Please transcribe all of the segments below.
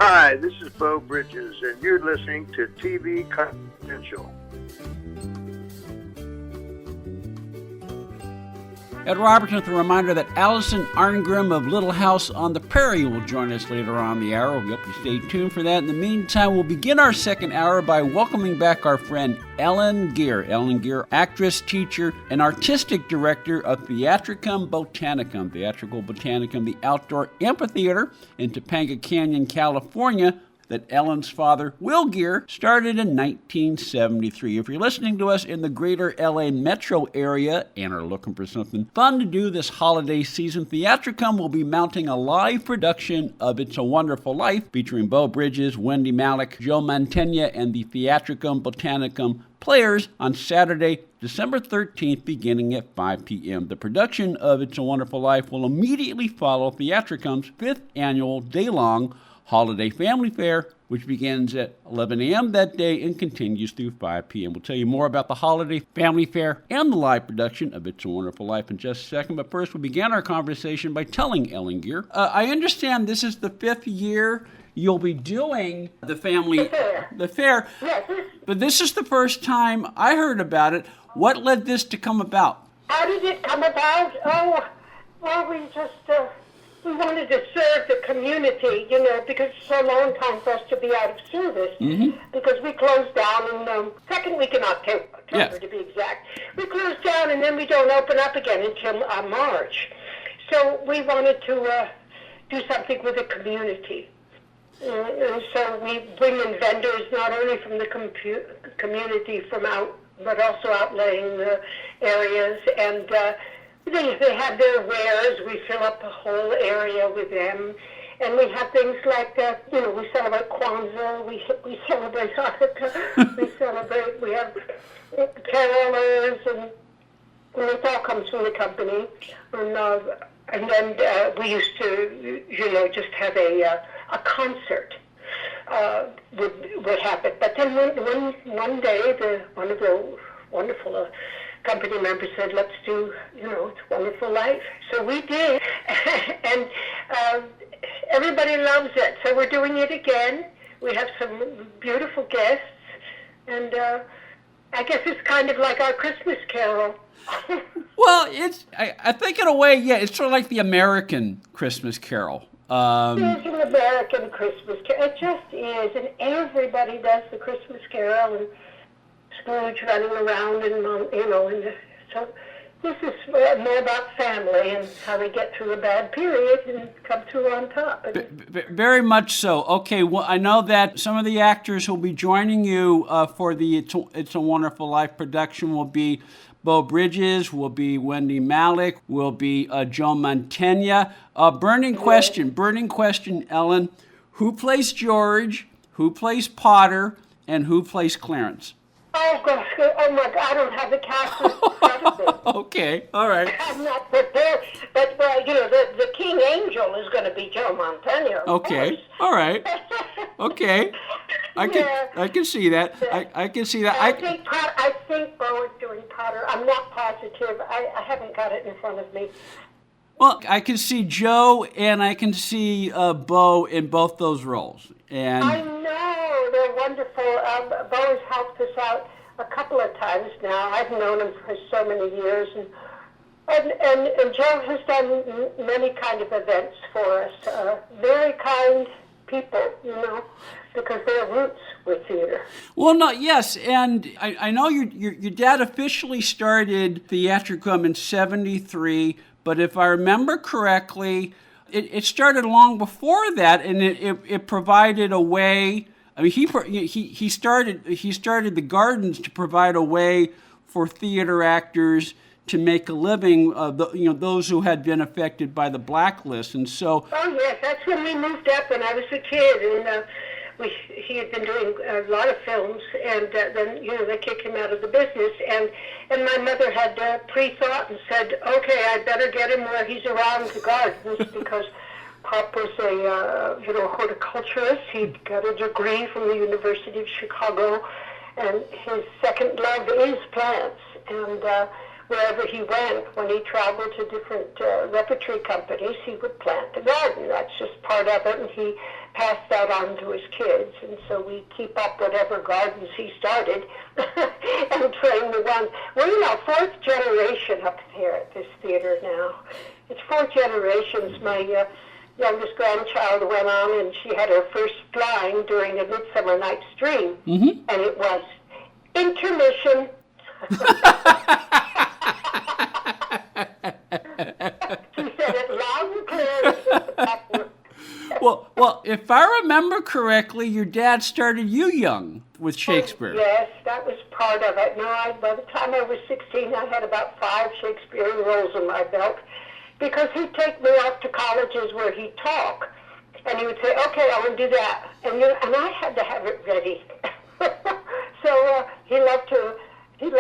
Hi, this is Beau Bridges, and you're listening to TV Confidential. Ed Robertson with a reminder that Allison Arngrim of Little House on the Prairie will join us later on the hour. We hope you stay tuned for that. In the meantime, we'll begin our second hour by welcoming back our friend Ellen Geer. Ellen Geer, actress, teacher, and artistic director of Theatricum Botanicum. Theatricum Botanicum, the outdoor amphitheater in Topanga Canyon, California, that Ellen's father, Will Geer, started in 1973. If you're listening to us in the greater LA metro area and are looking for something fun to do this holiday season, Theatricum will be mounting a live production of It's a Wonderful Life featuring Beau Bridges, Wendie Malick, Joe Mantegna, and the Theatricum Botanicum Players on Saturday, December 13th, beginning at 5 p.m. The production of It's a Wonderful Life will immediately follow Theatricum's 5th annual day-long Holiday Family Faire, which begins at 11 a.m. that day and continues through 5 p.m. We'll tell you more about the Holiday Family Faire and the live production of It's a Wonderful Life in just a second. But first, we began our conversation by telling Ellen Geer, I understand this is the 5th year you'll be doing the fair. Yes. But this is the first time I heard about it. What led this to come about? How did it come about? Oh, well, we wanted to serve the community, because it's a long time for us to be out of service. Mm-hmm. Because we closed down in the second week in October, to be exact. We closed down and then we don't open up again until March. So we wanted to do something with the community. And so we bring in vendors not only from the community but also outlying the areas, and they have their wares. We fill up the whole area with them, and we have things like we celebrate Kwanzaa, we celebrate Hanukkah, we have carolers, and it all comes from the company. And then we used to, just have a concert would happen. But then one day, one of the wonderful company members said, let's do, It's a Wonderful Life. So we did, and everybody loves it. So we're doing it again. We have some beautiful guests, and I guess it's kind of like our Christmas carol. Well, I think in a way, it's sort of like the American Christmas carol. It's an American Christmas carol. It just is, and everybody does the Christmas carol, and Scrooge running around, and so this is more about family and how they get through a bad period and come through on top. Very much so. Okay, well, I know that some of the actors who will be joining you for the It's a Wonderful Life production will be Beau Bridges, will be Wendie Malick, will be Joe Mantegna. Burning question, Ellen. Who plays George, who plays Potter, and who plays Clarence? Oh, gosh. Oh, my God. I don't have the cast in front of me. Okay. All right. I'm not prepared. But, the King Angel is going to be Joe Mantegna. Okay. All right. Okay. I can see that. I can see that. I think Beau is doing Potter. I'm not positive. I haven't got it in front of me. Well, I can see Joe and I can see Beau in both those roles. And I know, they're wonderful. Beau has helped us out a couple of times now. I've known him for so many years, and Joe has done many kind of events for us. Very kind people, because their roots were theater. Well, no, yes, and I know your dad officially started Theatricum in '73, but if I remember correctly, it started long before that, and it provided a way. I mean, he started the gardens to provide a way for theater actors to make a living. Those who had been affected by the blacklist, and so. Oh yes, that's when we moved up when I was a kid, and he had been doing a lot of films, and then they kicked him out of the business, and my mother had pre-thought and said, okay, I better get him where he's around the gardens because Pop was a horticulturist. He'd got a degree from the University of Chicago, and his second love is plants, and wherever he went, when he traveled to different repertory companies, he would plant the garden. That's just part of it, and he pass that on to his kids, and so we keep up whatever gardens he started and train the ones. We're fourth generation up here at this theater now. It's 4 generations. My youngest grandchild went on, and she had her first flying during a Midsummer Night's Dream, and it was intermission. She said it loud and clear. Well, if I remember correctly, your dad started you young with Shakespeare. Yes, that was part of it. No, by the time I was 16, I had about 5 Shakespeare roles in my belt, because he'd take me off to colleges where he'd talk, and he would say, "Okay, I want to do that," and I had to have it ready. So he loved to do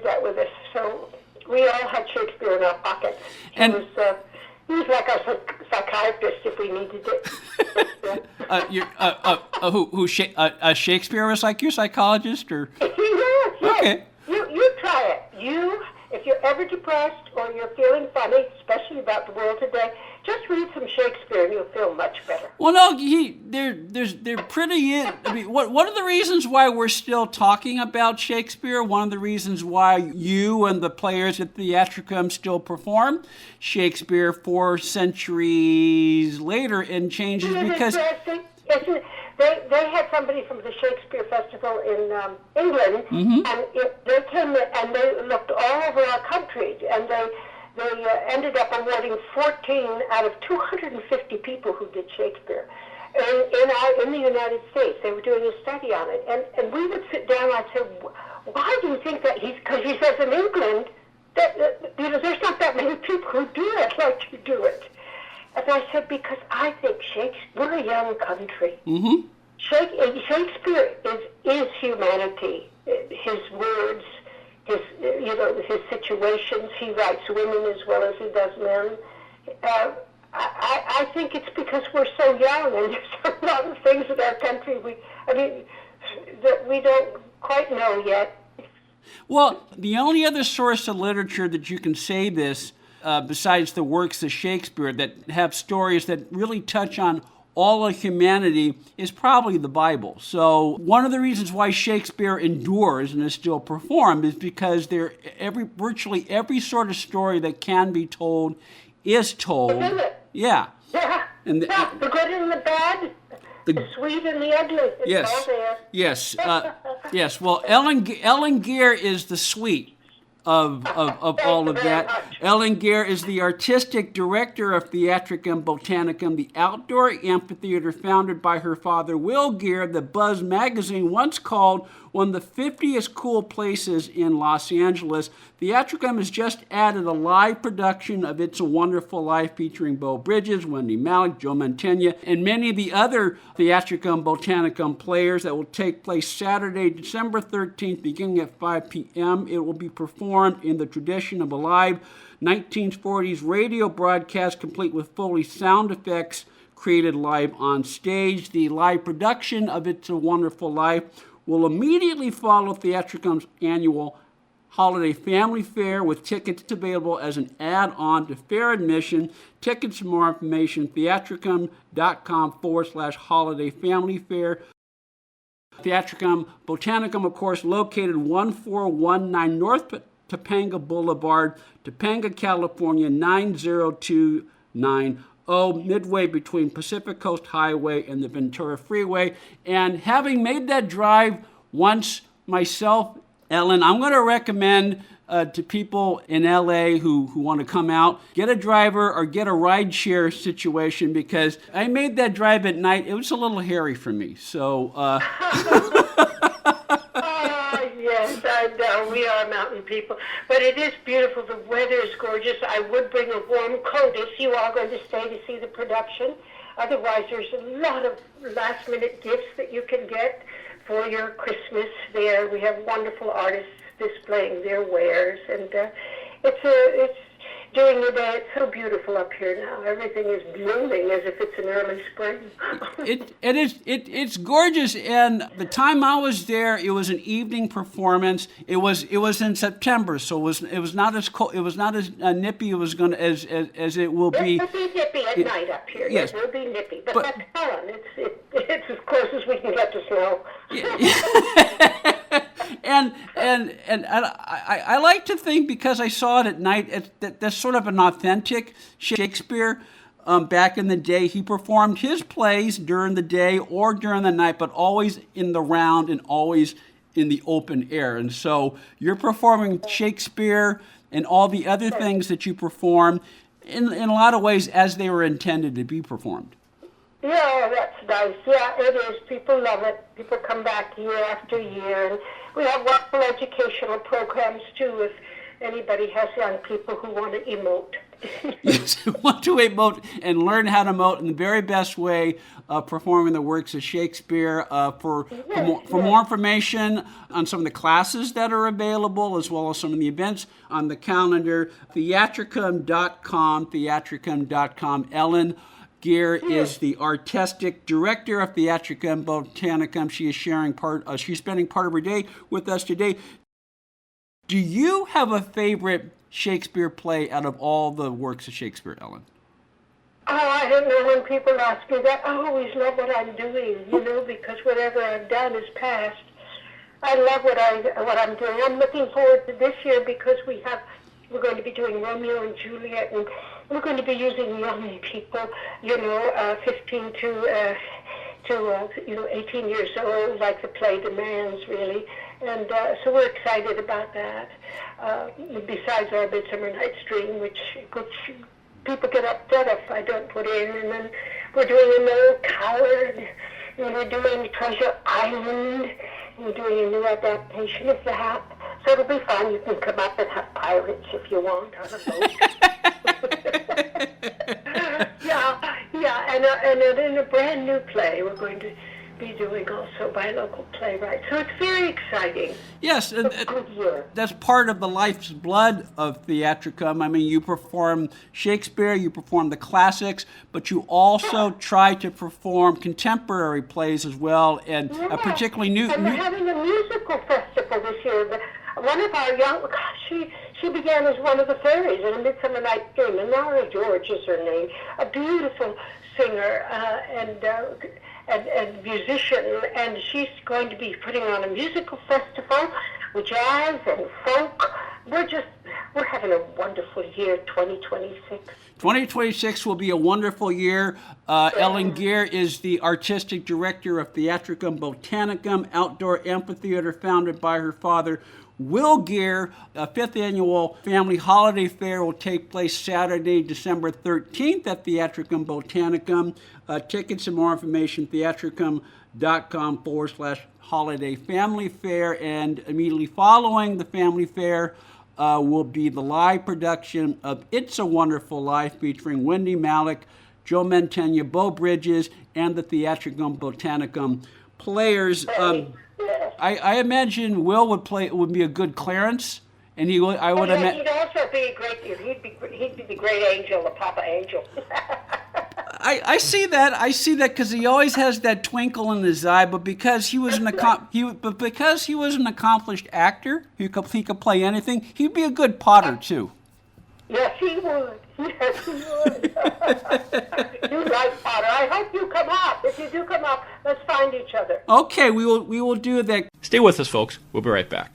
that with us. So we all had Shakespeare in our pockets. He was like our psychiatrist if we needed it. Shakespeare was like your psychologist, or? Yes. Okay. You try it. If you're ever depressed or you're feeling funny, especially about the world today, just read some Shakespeare and you'll feel much better. Well, no, they're pretty. I mean, one of the reasons why we're still talking about Shakespeare, one of the reasons why you and the players at Theatricum still perform Shakespeare 4 centuries later and changes because. They had somebody from the Shakespeare Festival in England, and they came and they looked all over our country, and they ended up awarding 14 out of 250 people who did Shakespeare in the United States. They were doing a study on it, and we would sit down and I'd say, "Why do you think that?" Because he says in England that there's not that many people who do it like you do it. And I said, because I think we're a young country. Shakespeare is humanity. His words, his situations. He writes women as well as he does men. I think it's because we're so young, and there's a lot of things in our country that we don't quite know yet. Well, the only other source of literature that you can say this, besides the works of Shakespeare that have stories that really touch on all of humanity, is probably the Bible. So one of the reasons why Shakespeare endures and is still performed is because virtually every sort of story that can be told is told. Isn't it? Yeah. And the good and the bad, the sweet and the ugly. It's all there. Yes. Yes. Well, Ellen Geer is the sweet of all of that. Ellen Geer is the artistic director of Theatricum Botanicum, the outdoor amphitheater founded by her father, Will Geer, that Buzz magazine once called one of the 50th cool places in Los Angeles. Theatricum has just added a live production of It's a Wonderful Life featuring Beau Bridges, Wendie Malick, Joe Mantegna, and many of the other Theatricum Botanicum players that will take place Saturday, December 13th, beginning at 5 p.m. It will be performed in the tradition of a live 1940s radio broadcast complete with Foley sound effects created live on stage. The live production of It's a Wonderful Life will immediately follow Theatricum's annual Holiday Family Faire, with tickets available as an add-on to fair admission. Tickets for more information, theatricum.com/Holiday Family Faire. Theatricum Botanicum, of course, located 1419 North Topanga Boulevard, Topanga, California, 90290. Midway between Pacific Coast Highway and the Ventura Freeway. And having made that drive once myself, Ellen, I'm going to recommend to people in LA who want to come out, get a driver or get a ride share situation, because I made that drive at night. It was a little hairy for me. So, yes, I know. We are mountain people. But it is beautiful. The weather is gorgeous. I would bring a warm coat if you are going to stay to see the production. Otherwise, there's a lot of last-minute gifts that you can get for your Christmas there. We have wonderful artists displaying their wares. And during the day. It's so beautiful up here now. Everything is blooming as if it's an early spring. It's gorgeous. And the time I was there, it was an evening performance. It was in September, so it was not as cold. It was not as nippy. It was going to as it will be. It will be nippy at night up here. Yes, it will be nippy. But that's fun. It's as close as we can get to snow. And I like to think, because I saw it at night, that's sort of an authentic Shakespeare. Back in the day, he performed his plays during the day or during the night, but always in the round and always in the open air. And so you're performing Shakespeare and all the other things that you perform in a lot of ways as they were intended to be performed. Yeah, that's nice. Yeah, it is. People love it. People come back year after year. And we have wonderful educational programs, too, if anybody has young people who want to emote. Yes, want to emote and learn how to emote in the very best way, performing the works of Shakespeare. For more information on some of the classes that are available, as well as some of the events on the calendar, Theatricum.com. Ellen Geer is the artistic director of Theatricum Botanicum. She is she's spending part of her day with us today. Do you have a favorite Shakespeare play out of all the works of Shakespeare, Ellen? Oh, I don't know when people ask me that. I always love what I'm doing, because whatever I've done is past. I love what I'm doing. I'm looking forward to this year because we're going to be doing Romeo and Juliet, and we're going to be using young people, 15 to 18 years old, like the play demands, really. And so we're excited about that. Besides our Midsummer Night's Dream, which people get upset if I don't put in. And then we're doing A Noble Coward, and we're doing Treasure Island, and we're doing a new adaptation of that. So it'll be fun. You can come up and have pirates if you want on a boat. And in a brand new play we're going to be doing also by a local playwright. So it's very exciting. Yes, it's a good year. That's part of the life's blood of Theatricum. I mean, you perform Shakespeare, you perform the classics, but you also try to perform contemporary plays as well, and particularly new. And we're having a musical festival this year. One of our young, she began as one of the fairies in A Midsummer Night's Dream. Nara George is her name, a beautiful singer and musician, and she's going to be putting on a musical festival with jazz and folk. We're having a wonderful year, 2026. 2026 will be a wonderful year. Ellen Geer is the artistic director of Theatricum Botanicum, outdoor amphitheater founded by her father, Will Geer. A 5th annual family holiday fair will take place Saturday, December 13th at Theatricum Botanicum. Tickets and more information, theatricum.com/Holiday Family Faire. And immediately following the family fair will be the live production of It's a Wonderful Life featuring Wendie Malick, Joe Mantegna, Beau Bridges, and the Theatricum Botanicum players. I imagine Will would be a good Clarence, and he would. I would imagine he'd also be a great. He'd be the great angel, the Papa Angel. I see that. I see that because he always has that twinkle in his eye. But because he was an accomplished actor, he could play anything. He'd be a good Potter too. Yes, he would. Yes, he would. You like Potter. I hope you come up. If you do come up, let's find each other. Okay, we will do that. Stay with us, folks. We'll be right back.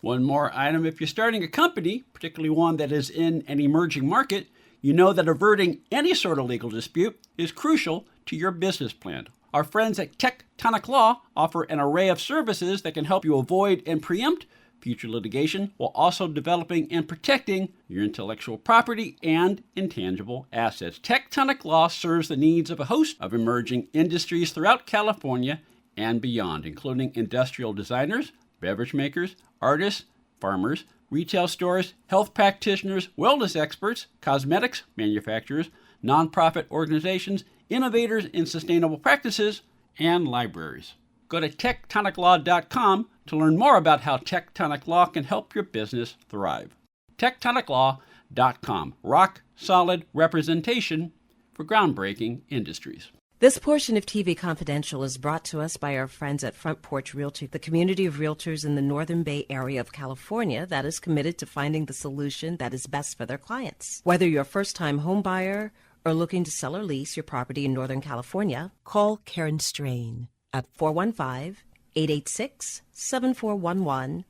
One more item. If you're starting a company, particularly one that is in an emerging market, you know that averting any sort of legal dispute is crucial to your business plan. Our friends at Tectonic Law offer an array of services that can help you avoid and preempt future litigation while also developing and protecting your intellectual property and intangible assets. Tectonic Law serves the needs of a host of emerging industries throughout California and beyond, including industrial designers, beverage makers, artists, farmers, retail stores, health practitioners, wellness experts, cosmetics manufacturers, nonprofit organizations, innovators in sustainable practices, and libraries. Go to tectoniclaw.com to learn more about how Tectonic Law can help your business thrive. Tectonic Law theatricumbotanicum.com. Rock solid representation for groundbreaking industries. This portion of TV Confidential is brought to us by our friends at Front Porch Realty, the community of realtors in the Northern Bay Area of California that is committed to finding the solution that is best for their clients. Whether you're a first-time home buyer or looking to sell or lease your property in Northern California, call Karen Strain at 415-886-7411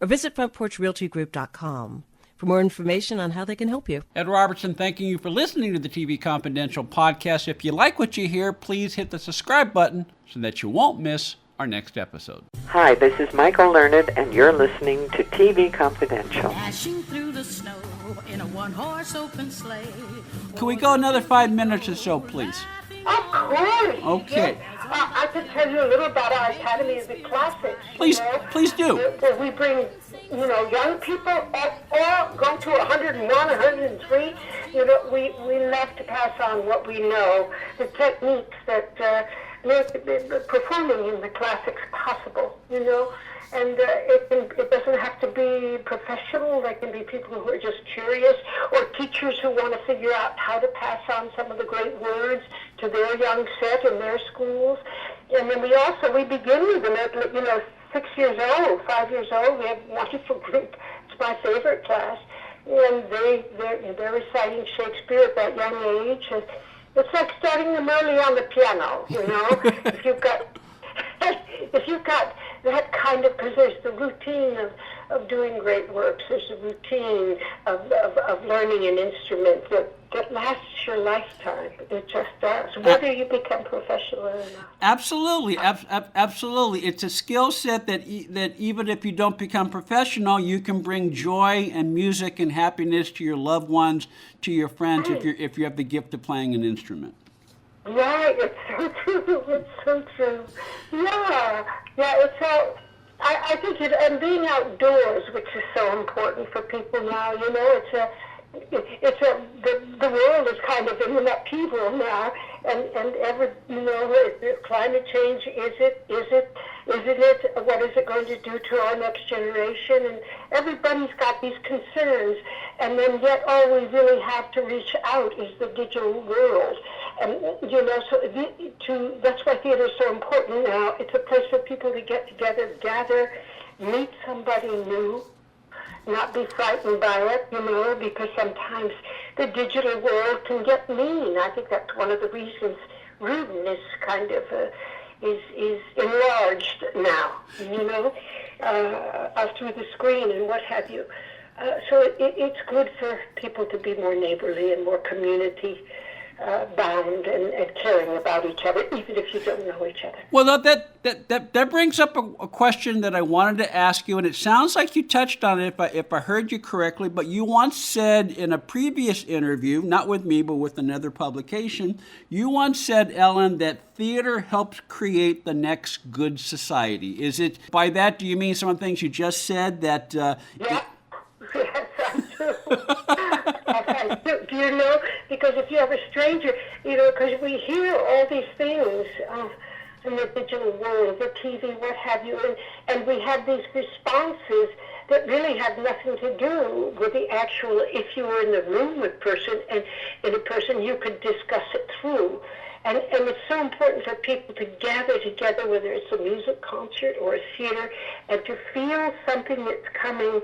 or visit frontporchrealtygroup.com for more information on how they can help you. Ed Robertson, thanking you for listening to the TV Confidential podcast. If you like what you hear, please hit the subscribe button so that you won't miss our next episode. Hi, this is Michael Learned, and you're listening to TV Confidential. Dashing through the snow in a one-horse open sleigh. Can we go another 5 minutes or so, please? Of course. Okay. Yes. I could tell you a little about our Academy of the Classics. Please do. Where we bring, young people or go to 101, 103. We love to pass on what we know, the techniques that make performing in the classics possible, And it doesn't have to be professional. There can be people who are just curious, or teachers who want to figure out how to pass on some of the great words to their young set in their schools. And then we begin with them at 6 years old, 5 years old. We have a wonderful group. It's my favorite class, and they're reciting Shakespeare at that young age. And it's like starting them early on the piano. If you've got that kind of, because there's the routine of doing great works. There's a routine of learning an instrument that lasts your lifetime. It just does, whether you become professional or not. Absolutely, absolutely. It's a skill set that even if you don't become professional, you can bring joy and music and happiness to your loved ones, to your friends, right, if you have the gift of playing an instrument. Right, it's so true. It's so true. Yeah. It's all. I think and being outdoors, which is so important for people now. The world is kind of in an upheaval now, and climate change. Isn't it? What is it going to do to our next generation? And everybody's got these concerns, and then yet all we really have to reach out is the digital world. And that's why theater is so important now. It's a place for people to get together, gather, meet somebody new, not be frightened by it, because sometimes the digital world can get mean. I think that's one of the reasons rudeness kind of is enlarged now, through the screen and what have you. So it's good for people to be more neighborly and more community bound and caring about each other, even if you don't know each other. Well, that brings up a question that I wanted to ask you, and it sounds like you touched on it if I heard you correctly, but you once said in a previous interview, not with me, but with another publication, you once said, Ellen, that theater helps create the next good society. Is it, by that, do you mean some of the things you just said that... Yeah. Yes, I'm true. Do you know? Because if you have a stranger, because we hear all these things in the digital world, the TV, what have you, and we have these responses that really have nothing to do with the actual, if you were in the room with person, and in a person, you could discuss it through. And it's so important for people to gather together, whether it's a music concert or a theater, and to feel something that's coming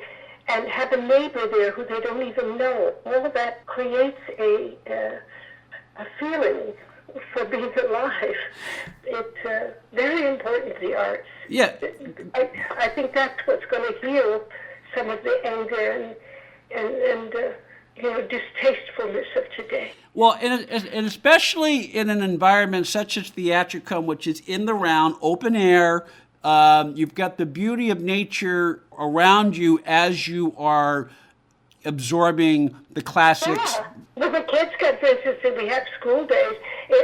and have a neighbor there who they don't even know. All of that creates a feeling for being alive. It's very important, the arts. Yeah. I think that's what's going to heal some of the anger and distastefulness of today. Well, and especially in an environment such as Theatricum, which is in the round, open air, you've got the beauty of nature around you as you are absorbing the classics. Yeah. Well, the kids got, for instance, we have school days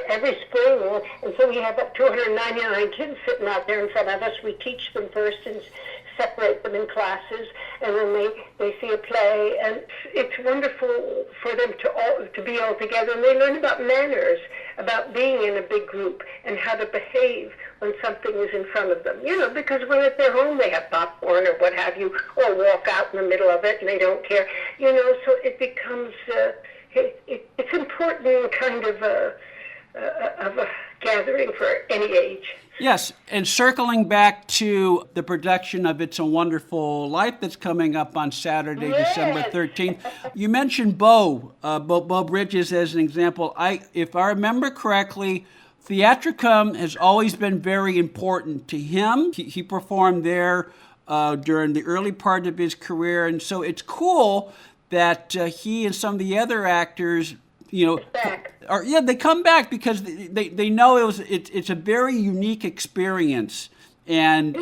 every spring, and so we have up 299 kids sitting out there in front of us. We teach them first and separate them in classes, and then they see a play, and it's wonderful for them to be all together, and they learn about manners, about being in a big group, and how to behave when something is in front of them. Because when at their home they have popcorn or what have you, or walk out in the middle of it and they don't care. So it becomes it's important kind of a gathering for any age. Yes, and circling back to the production of It's a Wonderful Life that's coming up on Saturday, December 13th. You mentioned Beau Bridges as an example. If I remember correctly, Theatricum has always been very important to him. He performed there during the early part of his career, and so it's cool that he and some of the other actors, they come back because they know it's a very unique experience, and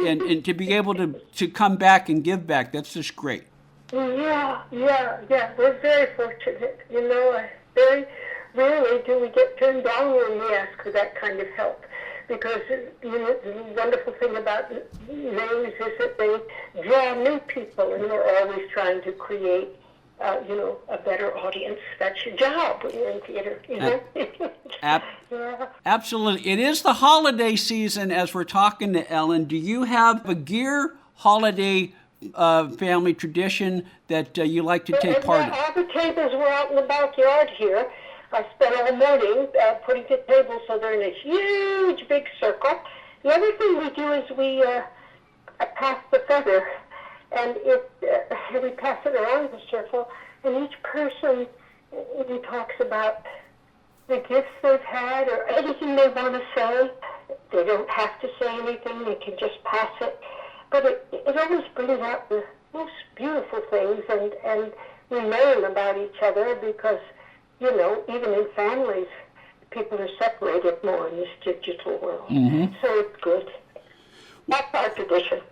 to be able to come back and give back, that's just great. Yeah. We're very fortunate. Very rarely do we get turned down when we ask for that kind of help. Because, the wonderful thing about names is that they draw new people, and we're always trying to create, a better audience. That's your job when you're in theater, Absolutely. It is the holiday season as we're talking to Ellen. Do you have a Geer holiday family tradition that you like to take part in? All the tables were out in the backyard here. I spent all morning putting the tables so they're in a huge, big circle. The other thing we do is we pass the feather, and we pass it around the circle, and each person talks about the gifts they've had or anything they want to say. They don't have to say anything. They can just pass it. But it always brings out the most beautiful things, and we learn about each other because, even in families, people are separated more in this digital world. Mm-hmm. So it's good. That's our tradition.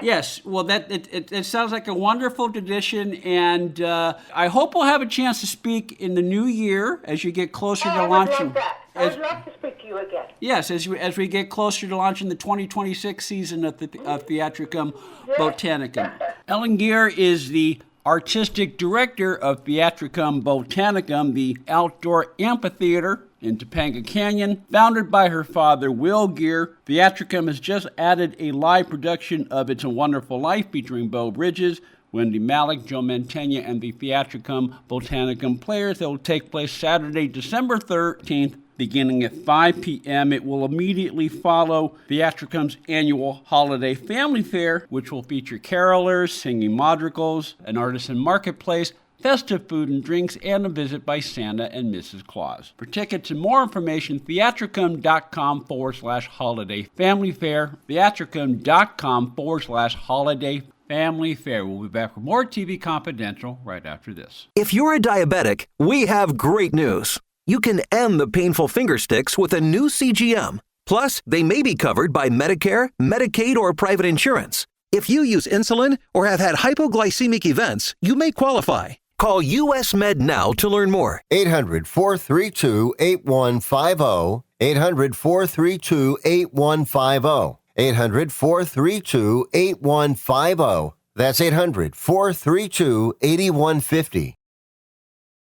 Yes, well, it sounds like a wonderful tradition, and I hope we'll have a chance to speak in the new year as you get closer to launching. I would love to speak to you again. Yes, as we get closer to launching the 2026 season of Theatricum Botanicum. Ellen Geer is the artistic director of Theatricum Botanicum, the outdoor amphitheatre in Topanga Canyon. Founded by her father, Will Geer, Theatricum has just added a live production of It's a Wonderful Life featuring Beau Bridges, Wendie Malick, Joe Mantegna, and the Theatricum Botanicum players. That will take place Saturday, December 13th, beginning at 5 p.m. It will immediately follow Theatricum's annual Holiday Family Faire, which will feature carolers, singing madrigals, an artisan marketplace, festive food and drinks, and a visit by Santa and Mrs. Claus. For tickets and more information, theatricum.com/holiday family fair, theatricum.com/holiday family fair. We'll be back with more TV Confidential right after this. If you're a diabetic, we have great news. You can end the painful finger sticks with a new CGM. Plus, they may be covered by Medicare, Medicaid, or private insurance. If you use insulin or have had hypoglycemic events, you may qualify. Call US Med now to learn more. 800-432-8150. 800-432-8150. 800-432-8150. That's 800-432-8150.